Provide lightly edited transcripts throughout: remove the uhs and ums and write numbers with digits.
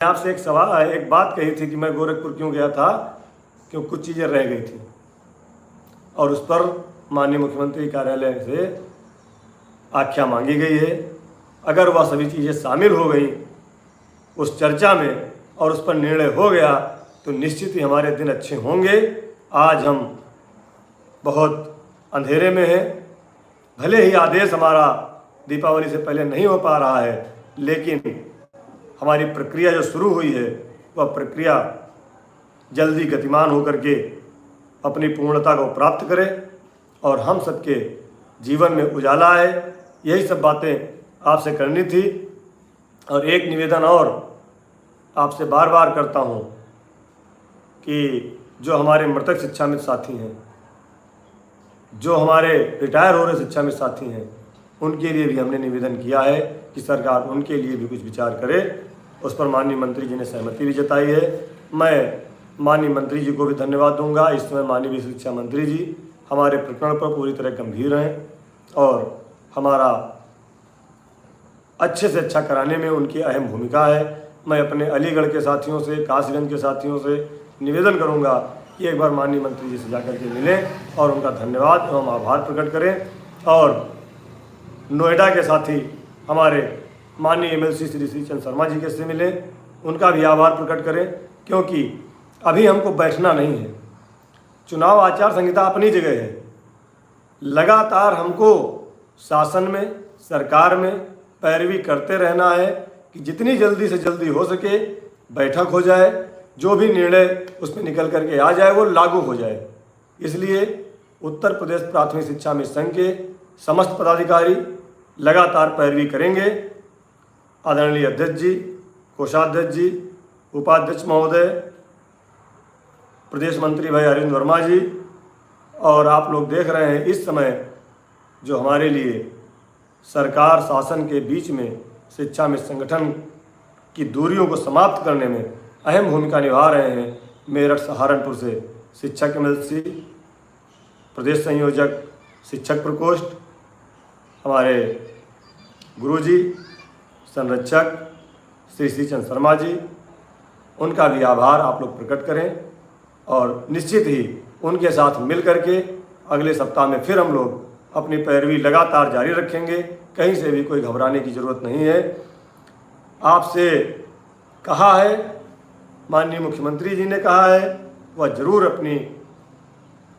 आपसे एक बात कही थी कि मैं गोरखपुर क्यों गया था, क्यों कुछ चीज़ें रह गई थी और उस पर माननीय मुख्यमंत्री कार्यालय से आख्या मांगी गई है। अगर वह सभी चीज़ें शामिल हो गई उस चर्चा में और उस पर निर्णय हो गया तो निश्चित ही हमारे दिन अच्छे होंगे। आज हम बहुत अंधेरे में हैं, भले ही आदेश हमारा दीपावली से पहले नहीं हो पा रहा है, लेकिन हमारी प्रक्रिया जो शुरू हुई है वह प्रक्रिया जल्दी गतिमान होकर के अपनी पूर्णता को प्राप्त करे और हम सबके जीवन में उजाला आए। यही सब बातें आपसे करनी थी। और एक निवेदन और आपसे बार बार करता हूँ कि जो हमारे मृतक शिक्षामित्र साथी हैं, जो हमारे रिटायर हो रहे शिक्षामित्र साथी हैं, उनके लिए भी हमने निवेदन किया है कि सरकार उनके लिए भी कुछ विचार करे। उस पर माननीय मंत्री जी ने सहमति भी जताई है। मैं माननीय मंत्री जी को भी धन्यवाद दूंगा। इस समय माननीय शिक्षा मंत्री जी हमारे प्रकरण पर पूरी तरह गंभीर हैं और हमारा अच्छे से अच्छा कराने में उनकी अहम भूमिका है। मैं अपने अलीगढ़ के साथियों से, काशीगंज के साथियों से निवेदन करूंगा कि एक बार माननीय मंत्री जी से जाकर के मिलें और उनका धन्यवाद एवं आभार प्रकट करें। और नोएडा के साथी हमारे माननीय एमएलसी श्री श्रीचंद शर्मा जी के से मिलें, उनका भी आभार प्रकट करें, क्योंकि अभी हमको बैठना नहीं है। चुनाव आचार संहिता अपनी जगह है, लगातार हमको शासन में, सरकार में पैरवी करते रहना है कि जितनी जल्दी से जल्दी हो सके बैठक हो जाए, जो भी निर्णय उसमें निकल करके आ जाए वो लागू हो जाए। इसलिए उत्तर प्रदेश प्राथमिक शिक्षा मित्र संघ के समस्त पदाधिकारी लगातार पैरवी करेंगे। आदरणीय अध्यक्ष जी, कोषाध्यक्ष जी, उपाध्यक्ष महोदय, प्रदेश मंत्री भाई अरविंद वर्मा जी, और आप लोग देख रहे हैं इस समय जो हमारे लिए सरकार शासन के बीच में शिक्षा मित्र संगठन की दूरियों को समाप्त करने में अहम भूमिका निभा रहे हैं। मेरठ सहारनपुर से शिक्षक एमएलसी, प्रदेश संयोजक शिक्षक प्रकोष्ठ, हमारे गुरुजी संरक्षक श्री श्रीचंद शर्मा जी, उनका भी आभार आप लोग प्रकट करें और निश्चित ही उनके साथ मिल करके अगले सप्ताह में फिर हम लोग अपनी पैरवी लगातार जारी रखेंगे। कहीं से भी कोई घबराने की ज़रूरत नहीं है। आपसे कहा है, माननीय मुख्यमंत्री जी ने कहा है, वह ज़रूर अपनी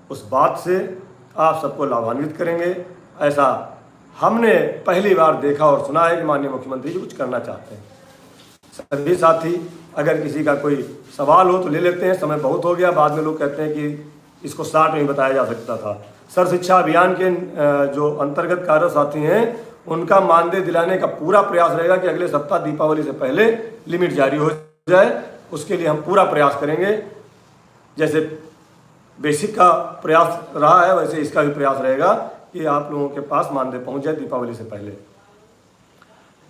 उस बात से आप सबको लाभान्वित करेंगे। ऐसा हमने पहली बार देखा और सुना है कि माननीय मुख्यमंत्री जी कुछ करना चाहते हैं। सभी साथी अगर किसी का कोई सवाल हो तो ले लेते हैं, समय बहुत हो गया। बाद में लोग कहते हैं कि इसको 60 में बताया जा सकता था। सर्व शिक्षा अभियान के जो अंतर्गत कार्य साथी हैं उनका मानदेय दिलाने का पूरा प्रयास रहेगा कि अगले सप्ताह दीपावली से पहले लिमिट जारी हो जाए। उसके लिए हम पूरा प्रयास करेंगे। जैसे बेसिक का प्रयास रहा है वैसे इसका भी प्रयास रहेगा कि आप लोगों के पास मानदेय पहुंच जाए दीपावली से पहले।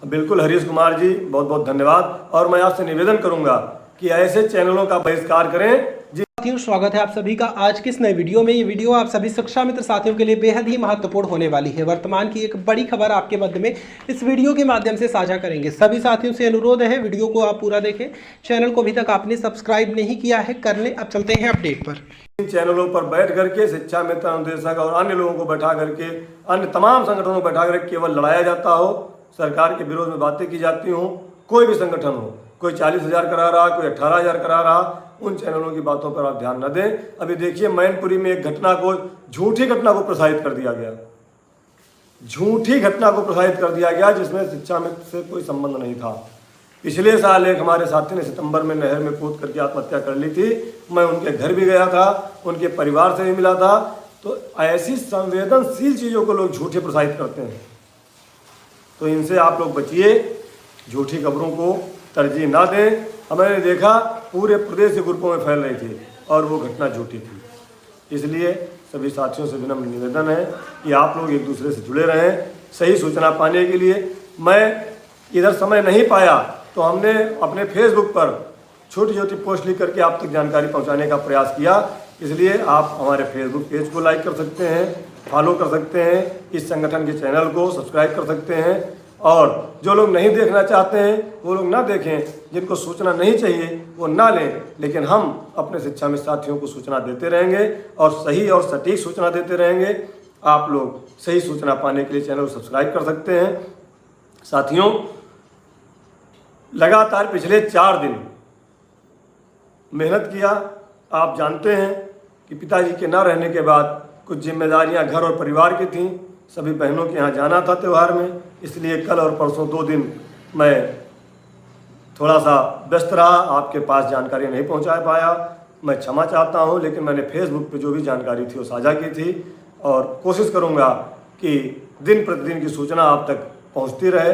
बिल्कुल हरीश कुमार जी, बहुत बहुत धन्यवाद। और मैं आपसे निवेदन करूंगा कि ऐसे चैनलों का बहिष्कार करें। साथियों, स्वागत है आप सभी का आज के इस नए वीडियो में। ये वीडियो आप सभी शिक्षा मित्र साथियों के लिए बेहद ही महत्वपूर्ण होने वाली है। वर्तमान की एक बड़ी खबर आपके मध्य में इस वीडियो के माध्यम से साझा करेंगे। सभी साथियों से अनुरोध है वीडियो को आप पूरा देखें। चैनल को अभी तक आपने सब्सक्राइब नहीं किया है, कर लें। अब चलते हैं अपडेट पर। इन चैनलों पर बैठ करके शिक्षा मित्र, अनुदेशक और अन्य लोगों को बैठा करके, अन्य तमाम संगठनों को बैठा करके केवल लड़ाया जाता हो, सरकार के विरोध में बातें की जाती हों। कोई भी संगठन हो, कोई 40,000 करा रहा, कोई 18,000 करा रहा, उन चैनलों की बातों पर आप ध्यान न दें। अभी देखिए मैनपुरी में एक घटना को, झूठी घटना को प्रसारित कर दिया गया, झूठी घटना को प्रसारित कर दिया गया जिसमें शिक्षा मित्र से कोई संबंध नहीं था। पिछले साल एक हमारे साथी ने सितंबर में नहर में कूद करके आत्महत्या कर ली थी। मैं उनके घर भी गया था, उनके परिवार से भी मिला था। तो ऐसी संवेदनशील चीज़ों को लोग झूठे प्रसारित करते हैं, तो इनसे आप लोग बचिए। झूठी खबरों को तरजीह ना दें। हमने देखा पूरे प्रदेश के ग्रुपों में फैल रही थी और वो घटना झूठी थी। इसलिए सभी साथियों से विनम्र निवेदन है कि आप लोग एक दूसरे से जुड़े रहें सही सूचना पाने के लिए। मैं इधर समय नहीं पाया तो हमने अपने फेसबुक पर छोटी छोटी पोस्ट लिख करके आप तक जानकारी पहुंचाने का प्रयास किया। इसलिए आप हमारे फेसबुक पेज को लाइक कर सकते हैं, फॉलो कर सकते हैं, इस संगठन के चैनल को सब्सक्राइब कर सकते हैं और जो लोग नहीं देखना चाहते हैं वो लोग ना देखें, जिनको सूचना नहीं चाहिए वो ना लें, लेकिन हम अपने शिक्षा मित्र साथियों को सूचना देते रहेंगे और सही और सटीक सूचना देते रहेंगे। आप लोग सही सूचना पाने के लिए चैनल को सब्सक्राइब कर सकते हैं। साथियों, लगातार पिछले 4 दिन मेहनत किया। आप जानते हैं कि पिताजी के ना रहने के बाद कुछ जिम्मेदारियां घर और परिवार की थीं। सभी बहनों के यहाँ जाना था त्यौहार में, इसलिए कल और परसों 2 दिन मैं थोड़ा सा व्यस्त रहा, आपके पास जानकारी नहीं पहुँचा पाया। मैं क्षमा चाहता हूँ, लेकिन मैंने फेसबुक पे जो भी जानकारी थी वो साझा की थी और कोशिश करूँगा कि दिन प्रतिदिन की सूचना आप तक पहुँचती रहे,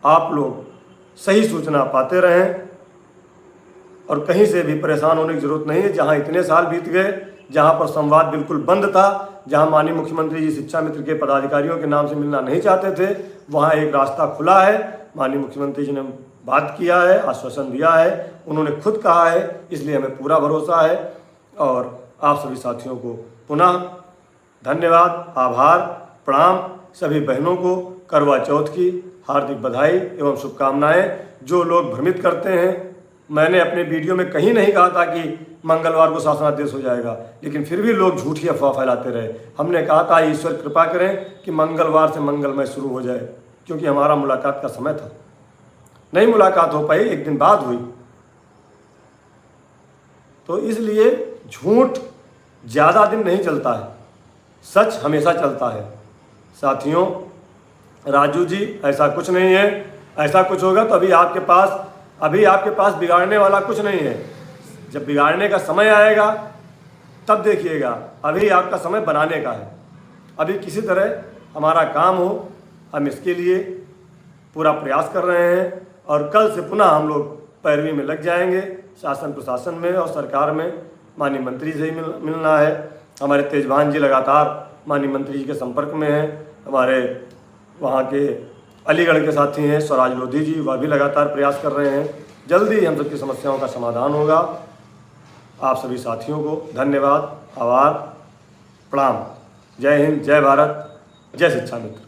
आप लोग सही सूचना पाते रहें और कहीं से भी परेशान होने की ज़रूरत नहीं है। जहाँ इतने साल बीत गए, जहाँ पर संवाद बिल्कुल बंद था, जहाँ माननीय मुख्यमंत्री जी शिक्षा मित्र के पदाधिकारियों के नाम से मिलना नहीं चाहते थे, वहाँ एक रास्ता खुला है। माननीय मुख्यमंत्री जी ने बात किया है, आश्वासन दिया है, उन्होंने खुद कहा है, इसलिए हमें पूरा भरोसा है। और आप सभी साथियों को पुनः धन्यवाद, आभार, प्रणाम। सभी बहनों को करवा चौथ की हार्दिक बधाई एवं शुभकामनाएं। जो लोग भ्रमित करते हैं, मैंने अपने वीडियो में कहीं नहीं कहा था कि मंगलवार को शासनादेश हो जाएगा, लेकिन फिर भी लोग झूठी अफवाह फैलाते रहे। हमने कहा था ईश्वर कृपा करें कि मंगलवार से मंगलमय शुरू हो जाए, क्योंकि हमारा मुलाकात का समय था। नहीं मुलाकात हो पाई, एक दिन बाद हुई। तो इसलिए झूठ ज़्यादा दिन नहीं चलता है, सच हमेशा चलता है। साथियों, राजू जी, ऐसा कुछ नहीं है। ऐसा कुछ होगा तो अभी आपके पास बिगाड़ने वाला कुछ नहीं है। जब बिगाड़ने का समय आएगा तब देखिएगा, अभी आपका समय बनाने का है। अभी किसी तरह हमारा काम हो, हम इसके लिए पूरा प्रयास कर रहे हैं और कल से पुनः हम लोग पैरवी में लग जाएंगे। शासन प्रशासन में और सरकार में माननीय मंत्री से ही मिलना है। हमारे तेजभान जी लगातार माननीय मंत्री जी के संपर्क में हैं। हमारे वहाँ के अलीगढ़ के साथी हैं स्वराज लोधी जी, वह भी लगातार प्रयास कर रहे हैं। जल्दी हम सबकी समस्याओं का समाधान होगा। आप सभी साथियों को धन्यवाद, आभार, प्रणाम। जय हिंद, जय भारत, जय शिक्षा मित्र।